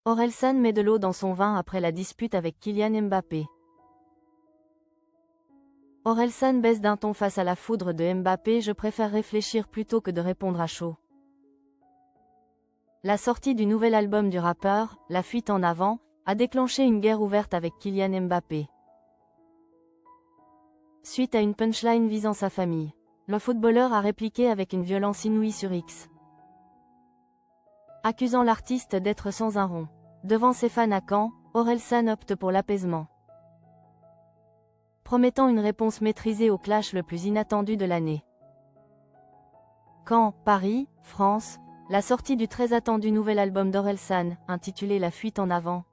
Orelsan met de l'eau dans son vin après la dispute avec Kylian Mbappé. Orelsan baisse d'un ton face à la foudre de Mbappé. Je préfère réfléchir plutôt que de répondre à chaud. La sortie du nouvel album du rappeur, La Fuite en avant, a déclenché une guerre ouverte avec Kylian Mbappé. Suite à une punchline visant sa famille, le footballeur a répliqué avec une violence inouïe sur X, accusant l'artiste d'être sans un rond. Devant ses fans à Caen, Orelsan opte pour l'apaisement, promettant une réponse maîtrisée au clash le plus inattendu de l'année. Caen, Paris, France, la sortie du très attendu nouvel album d'Orelsan, intitulé La Fuite en avant.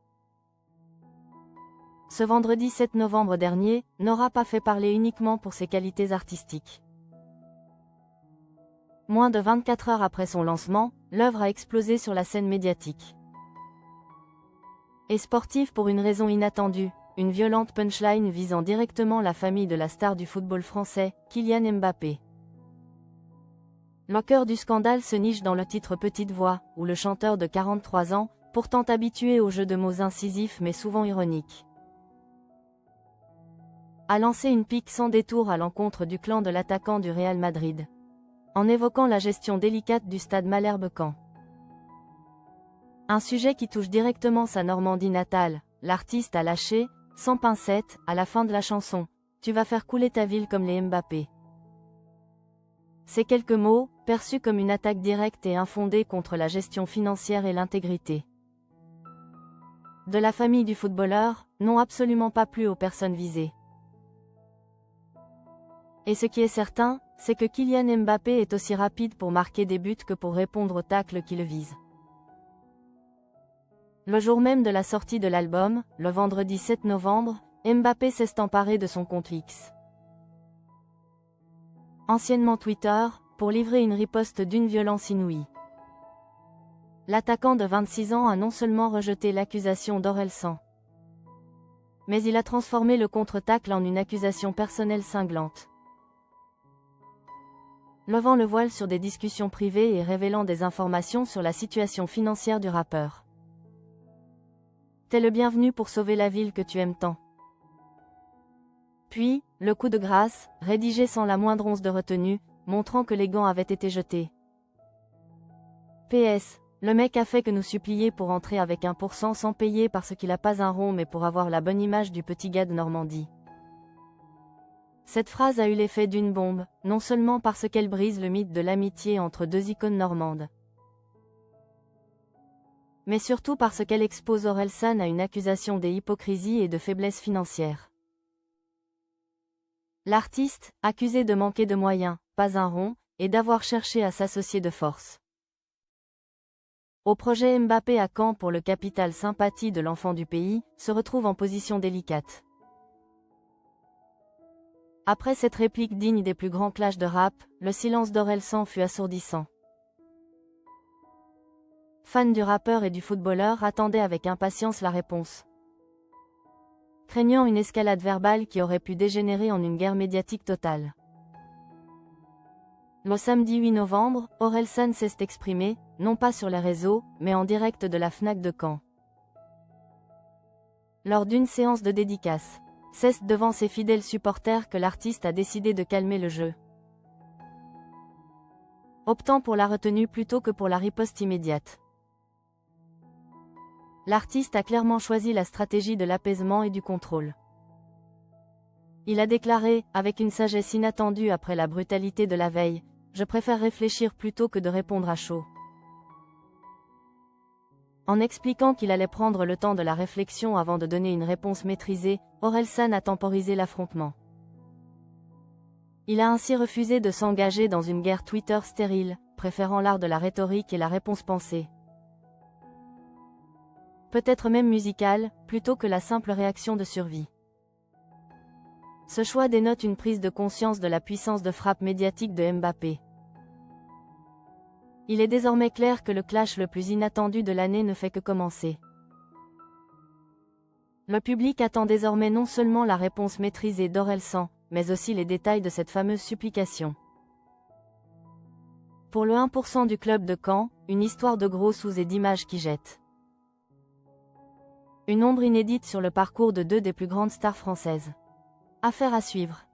Ce vendredi 7 novembre dernier, n'aura pas fait parler uniquement pour ses qualités artistiques. Moins de 24 heures après son lancement, l'œuvre a explosé sur la scène médiatique et sportive pour une raison inattendue, une violente punchline visant directement la famille de la star du football français, Kylian Mbappé. Le cœur du scandale se niche dans le titre Petite Voix, où le chanteur de 43 ans, pourtant habitué au jeu de mots incisifs mais souvent ironiques, a lancé une pique sans détour à l'encontre du clan de l'attaquant du Real Madrid, en évoquant la gestion délicate du stade Malherbe-Caen. Un sujet qui touche directement sa Normandie natale. L'artiste a lâché, sans pincette, à la fin de la chanson, « Tu vas faire couler ta ville comme les Mbappé ». Ces quelques mots, perçus comme une attaque directe et infondée contre la gestion financière et l'intégrité de la famille du footballeur, n'ont absolument pas plu aux personnes visées. Et ce qui est certain, c'est que Kylian Mbappé est aussi rapide pour marquer des buts que pour répondre aux tacles qui le visent. Le jour même de la sortie de l'album, le vendredi 7 novembre, Mbappé s'est emparé de son compte X, anciennement Twitter, pour livrer une riposte d'une violence inouïe. L'attaquant de 26 ans a non seulement rejeté l'accusation d'Orelsan, mais il a transformé le contre-tacle en une accusation personnelle cinglante, levant le voile sur des discussions privées et révélant des informations sur la situation financière du rappeur. T'es le bienvenu pour sauver la ville que tu aimes tant. Puis, le coup de grâce, rédigé sans la moindre once de retenue, montrant que les gants avaient été jetés. PS, le mec a fait que nous supplier pour entrer avec 1% sans payer parce qu'il a pas un rond mais pour avoir la bonne image du petit gars de Normandie. Cette phrase a eu l'effet d'une bombe, non seulement parce qu'elle brise le mythe de l'amitié entre deux icônes normandes, mais surtout parce qu'elle expose Orelsan à une accusation d'hypocrisie et de faiblesse financière. L'artiste, accusé de manquer de moyens, pas un rond, et d'avoir cherché à s'associer de force au projet Mbappé à Caen pour le capital sympathie de l'enfant du pays, se retrouve en position délicate. Après cette réplique digne des plus grands clashs de rap, le silence d'Orelsan fut assourdissant. Fans du rappeur et du footballeur attendaient avec impatience la réponse, craignant une escalade verbale qui aurait pu dégénérer en une guerre médiatique totale. Le samedi 8 novembre, Orelsan s'est exprimé, non pas sur les réseaux, mais en direct de la Fnac de Caen. Lors d'une séance de dédicace, c'est devant ses fidèles supporters que l'artiste a décidé de calmer le jeu, optant pour la retenue plutôt que pour la riposte immédiate. L'artiste a clairement choisi la stratégie de l'apaisement et du contrôle. Il a déclaré, avec une sagesse inattendue après la brutalité de la veille, « Je préfère réfléchir plutôt que de répondre à chaud ». En expliquant qu'il allait prendre le temps de la réflexion avant de donner une réponse maîtrisée, Orelsan a temporisé l'affrontement. Il a ainsi refusé de s'engager dans une guerre Twitter stérile, préférant l'art de la rhétorique et la réponse pensée, peut-être même musicale, plutôt que la simple réaction de survie. Ce choix dénote une prise de conscience de la puissance de frappe médiatique de Mbappé. Il est désormais clair que le clash le plus inattendu de l'année ne fait que commencer. Le public attend désormais non seulement la réponse maîtrisée d'Orelsan, mais aussi les détails de cette fameuse supplication. Pour le 1% du club de Caen, une histoire de gros sous et d'images qui jettent Une ombre inédite sur le parcours de deux des plus grandes stars françaises. Affaire à suivre.